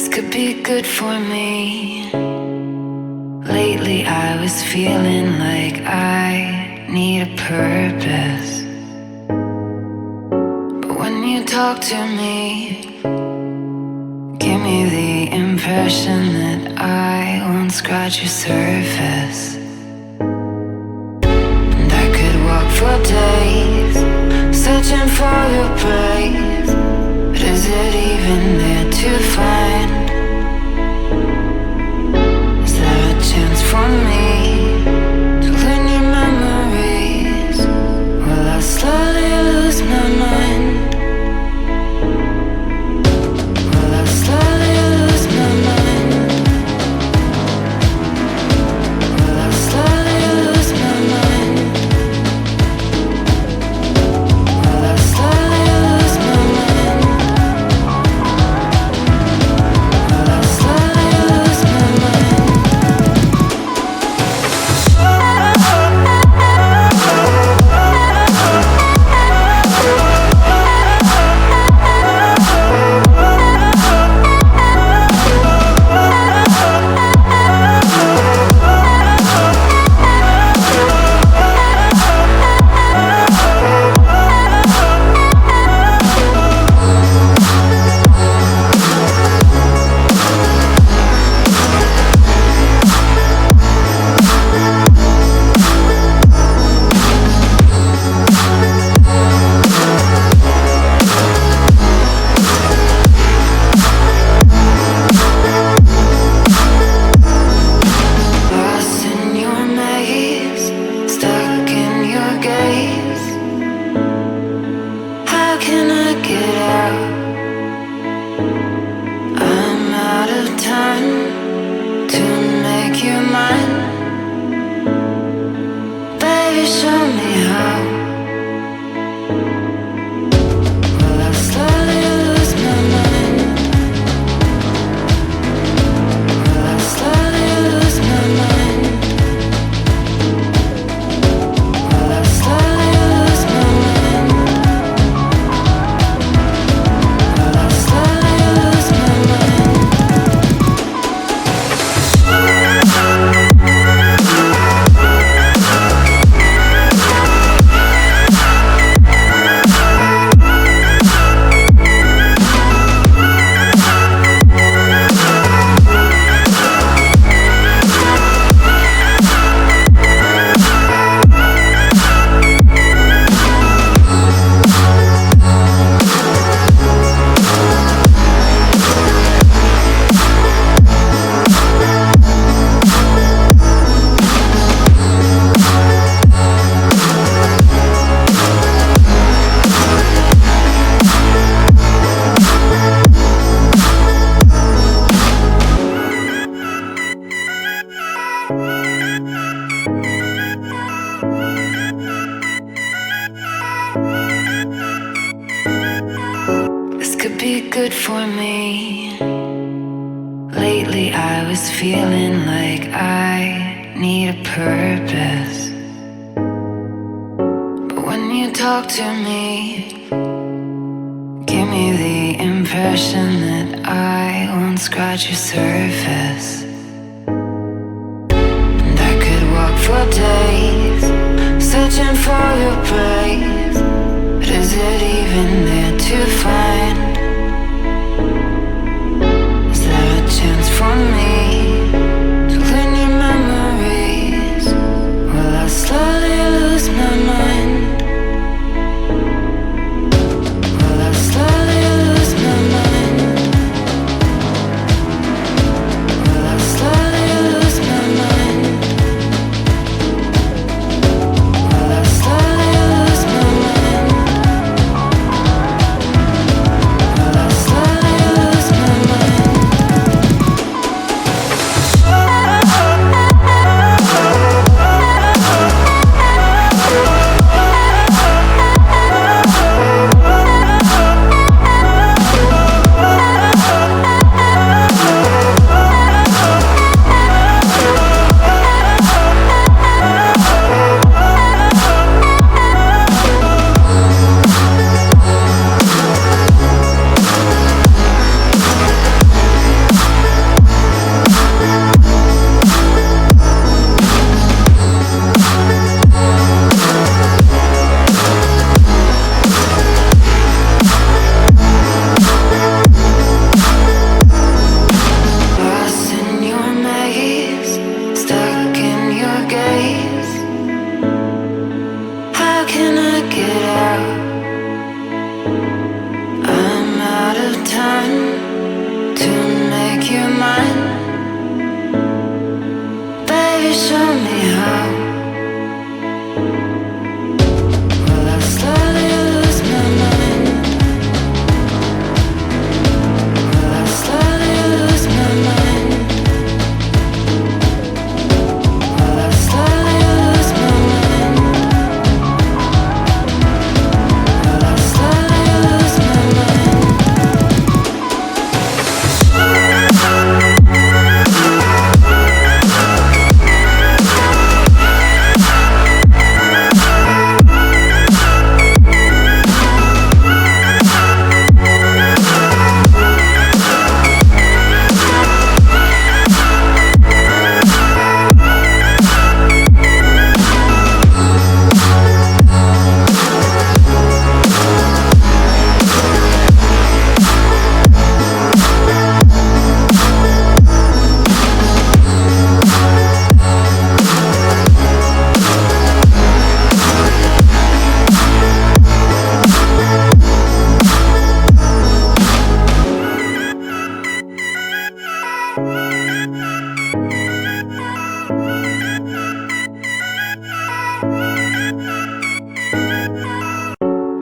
could be good for me. Lately I was feeling like I need a purpose. But when you talk to me, give me the impression that I won't scratch your surface. And I could walk for days, searching for your praise. But is it even there to find? Is there a chance for me to learn your memories? Will I slowly lose my mind? Will I slowly lose my mind? Will I slowly lose my mind? Will I slowly lose my mind? Will I slowly lose my mind? Lost in your maze, stuck in your gaze. How can I get out? I'm out of time to make you mine. Baby, show me how. Will I slowly lose my mind? Will I slowly lose my mind? Will I slowly lose my mind? Will I slowly lose my mind? This could be good for me. Lately I was feeling like I need a purpose. But when you talk to me, give me the impression that I won't scratch your surface. And I could walk for days, searching for your praise. But is it even there to find? Is there a chance for me to learn your memories? Will I slowly lose my mind? Will I slowly lose my mind? Will I slowly lose my mind? Will I slowly lose my mind?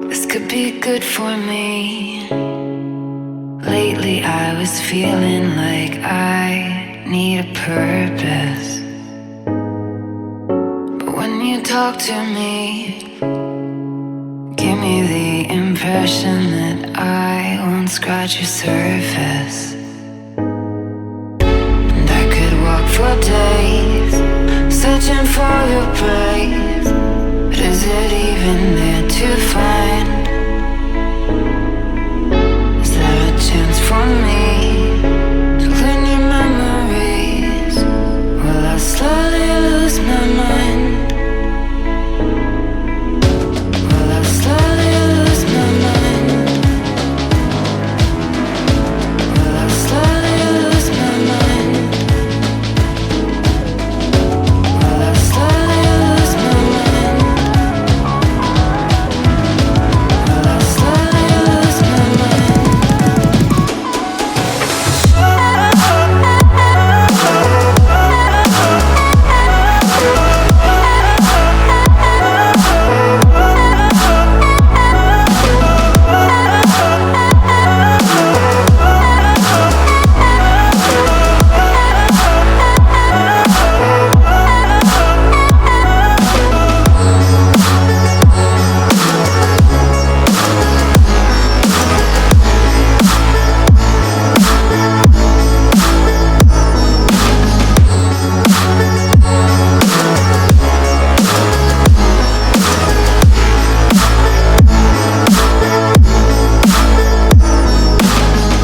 This could be good for me. Lately I was feeling like I need a purpose. But when you talk to me, give me the impression that I won't scratch your surface. And I could walk for days, searching for your praise. But is it even there to find? Is there a chance for me to learn your memories? Will I slowly lose my mind? Will I slowly lose my mind? Will I slowly lose my mind? Will I slowly lose my mind? Will I slowly lose my mind?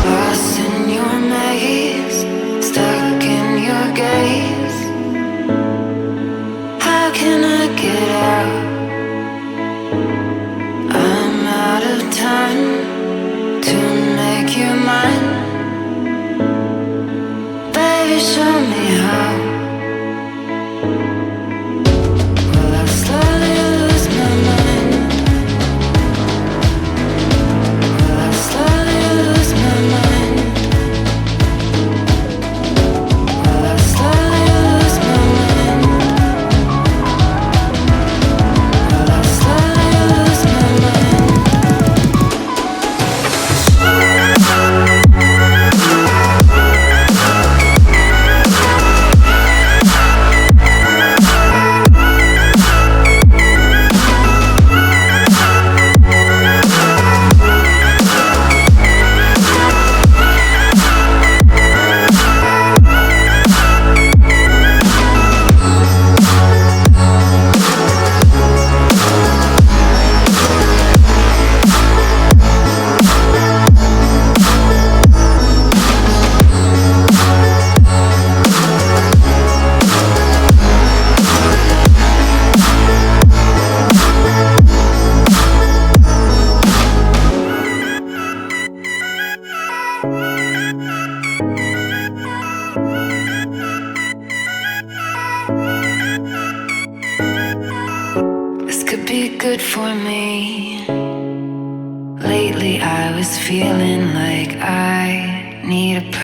Lost in your maze, stuck in your gaze. How can I get out? I'm out of time to make you mine. Baby, show me how. Will I slowly lose my mind? Will I slowly lose my mind? Will I slowly lose my mind? Will I slowly lose my mind? This could be good for me. Lately I was feeling like I need a